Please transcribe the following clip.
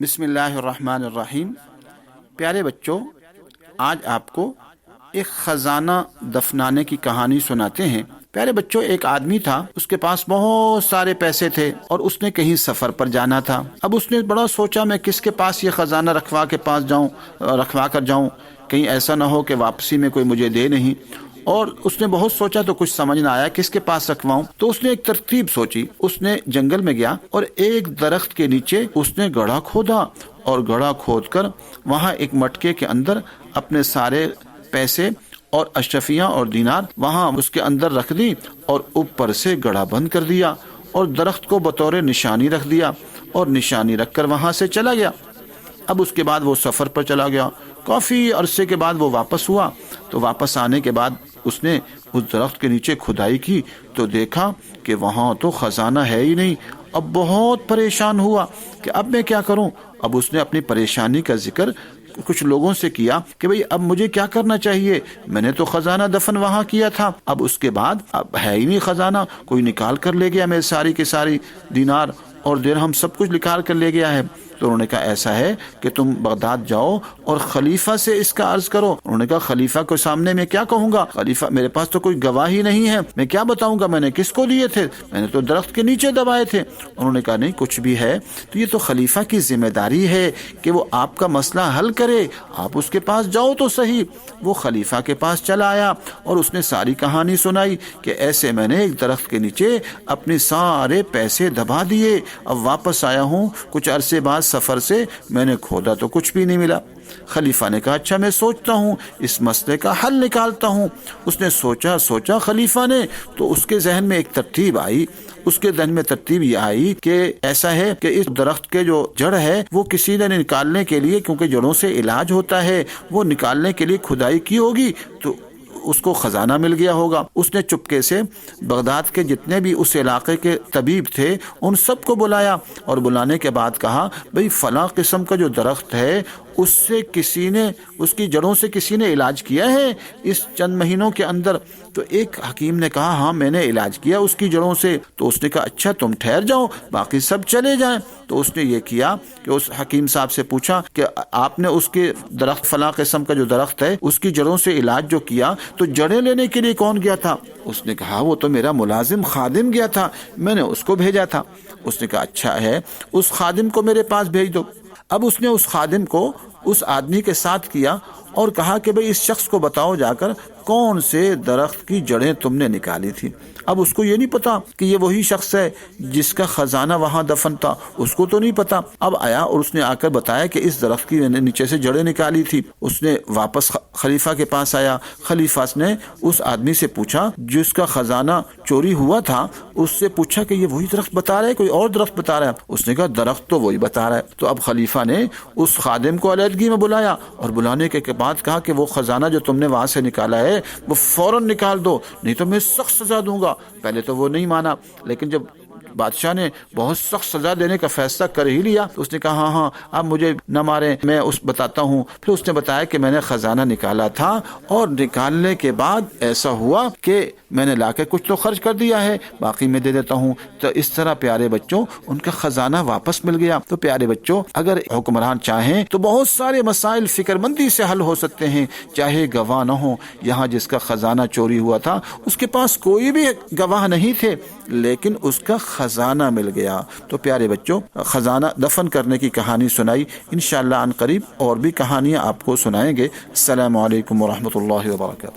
بسم اللہ الرحمن الرحیم۔ پیارے بچوں، آج آپ کو ایک خزانہ دفنانے کی کہانی سناتے ہیں۔ پیارے بچوں، ایک آدمی تھا، اس کے پاس بہت سارے پیسے تھے اور اس نے کہیں سفر پر جانا تھا۔ اب اس نے بڑا سوچا میں کس کے پاس یہ خزانہ رکھوا کر جاؤں، کہیں ایسا نہ ہو کہ واپسی میں کوئی مجھے دے نہیں۔ اور اس نے بہت سوچا تو کچھ سمجھ نہ آیا کس کے پاس رکھواؤں، تو اس نے ایک ترتیب سوچی۔ اس نے جنگل میں گیا اور ایک درخت کے نیچے اس نے گڑھا کھودا اور گڑھا کھود کر وہاں ایک مٹکے کے اندر اپنے سارے پیسے اور اشرفیاں اور دینار وہاں اس کے اندر رکھ دی اور اوپر سے گڑھا بند کر دیا اور درخت کو بطور نشانی رکھ دیا اور نشانی رکھ کر وہاں سے چلا گیا۔ اب اس کے بعد وہ سفر پر چلا گیا۔ کافی عرصے کے بعد وہ واپس ہوا، تو واپس آنے کے بعد اس نے اس درخت کے نیچے کھدائی کی تو دیکھا کہ وہاں تو خزانہ ہے ہی نہیں۔ اب بہت پریشان ہوا کہ اب میں کیا کروں۔ اب اس نے اپنی پریشانی کا ذکر کچھ لوگوں سے کیا کہ بھئی اب مجھے کیا کرنا چاہیے، میں نے تو خزانہ دفن وہاں کیا تھا، اب اس کے بعد اب ہے ہی نہیں خزانہ، کوئی نکال کر لے گیا، میرے ساری کی ساری دینار اور درہم سب کچھ نکال کر لے گیا ہے۔ تو انہوں نے کہا ایسا ہے کہ تم بغداد جاؤ اور خلیفہ سے اس کا عرض کرو۔ انہوں نے کہا خلیفہ کے سامنے میں کیا کہوں گا، خلیفہ میرے پاس تو کوئی گواہی نہیں ہے، میں کیا بتاؤں گا میں نے کس کو دیے تھے، میں نے تو درخت کے نیچے دبائے تھے۔ انہوں نے کہا نہیں کچھ بھی ہے تو یہ تو خلیفہ کی ذمہ داری ہے کہ وہ آپ کا مسئلہ حل کرے، آپ اس کے پاس جاؤ تو صحیح۔ وہ خلیفہ کے پاس چلا آیا اور اس نے ساری کہانی سنائی کہ ایسے میں نے ایک درخت کے نیچے اپنے سارے پیسے دبا دیے، اب واپس آیا ہوں، کچھ عرصے بعد سفر سے میں نے کھودا تو کچھ بھی نہیں ملا۔ خلیفہ نے کہا اچھا میں سوچتا ہوں، اس مسئلے کا حل نکالتا ہوں۔ اس نے سوچا خلیفہ نے، تو اس کے ذہن میں ایک ترتیب آئی۔ اس کے ذہن میں ترتیب یہ آئی کہ ایسا ہے کہ اس درخت کے جو جڑ ہے وہ کسی نے نکالنے کے لیے، کیونکہ جڑوں سے علاج ہوتا ہے، وہ نکالنے کے لیے کھدائی کی ہوگی تو اس کو خزانہ مل گیا ہوگا۔ اس نے چپکے سے بغداد کے جتنے بھی اس علاقے کے طبیب تھے ان سب کو بلایا اور بلانے کے بعد کہا بھئی فلاں قسم کا جو درخت ہے اس سے اس کی جڑوں سے کسی نے علاج کیا ہے اس چند مہینوں کے اندر؟ تو ایک حکیم نے کہا ہاں میں نے علاج کیا اس کی جڑوں سے۔ تو اس نے کہا اچھا تم ٹھہر جاؤ، باقی سب چلے جائیں۔ تو اس نے یہ کیا کہ اس حکیم صاحب سے پوچھا کہ آپ نے اس کے درخت فلاں قسم کا جو درخت ہے اس کی جڑوں سے علاج جو کیا تو جڑیں لینے کے لیے کون گیا تھا؟ اس نے کہا وہ تو میرا ملازم خادم گیا تھا، میں نے اس کو بھیجا تھا۔ اس نے کہا اچھا ہے اس خادم کو میرے پاس بھیج دو۔ اب اس نے اس خادم کو اس آدمی کے ساتھ کیا اور کہا کہ بھئی اس شخص کو بتاؤ جا کر کون سے درخت کی جڑیں تم نے نکالی تھی۔ اب اس کو یہ نہیں پتا کہ یہ وہی شخص ہے جس کا خزانہ وہاں دفن تھا، اس کو تو نہیں پتا۔ اب آیا اور اس نے آ کر بتایا کہ اس درخت کی نیچے سے جڑیں نکالی تھی۔ اس نے واپس خلیفہ کے پاس آیا، خلیفہ نے اس آدمی سے پوچھا جس کا خزانہ چوری ہوا تھا، اس سے پوچھا کہ یہ وہی درخت بتا رہا ہے کوئی اور درخت بتا رہا ہے؟ اس نے کہا درخت تو وہی بتا رہا ہے۔ تو اب خلیفہ نے اس خادم کو علیحدگی میں بلایا اور بلانے کے بعد کہا کہ وہ خزانہ جو تم نے وہاں سے نکالا ہے وہ فوراً نکال دو، نہیں تو میں سخت سزا دوں گا۔ پہلے تو وہ نہیں مانا، لیکن جب بادشاہ نے بہت سخت سزا دینے کا فیصلہ کر ہی لیا تو اس نے کہا ہاں اب مجھے نہ مارے، میں بتاتا ہوں۔ پھر اس نے بتایا کہ میں نے خزانہ نکالا تھا اور نکالنے کے بعد ایسا ہوا کہ میں نے لا کے کچھ تو خرچ کر دیا ہے، باقی میں دے دیتا ہوں۔ تو اس طرح پیارے بچوں ان کا خزانہ واپس مل گیا۔ تو پیارے بچوں اگر حکمران چاہیں تو بہت سارے مسائل فکر مندی سے حل ہو سکتے ہیں، چاہے گواہ نہ ہو۔ یہاں جس کا خزانہ چوری ہوا تھا اس کے پاس کوئی بھی گواہ نہیں تھے، لیکن اس کا خزانہ مل گیا۔ تو پیارے بچوں خزانہ دفن کرنے کی کہانی سنائی، انشاءاللہ عن قریب اور بھی کہانیاں آپ کو سنائیں گے۔ السلام علیکم ورحمۃ اللہ وبرکاتہ۔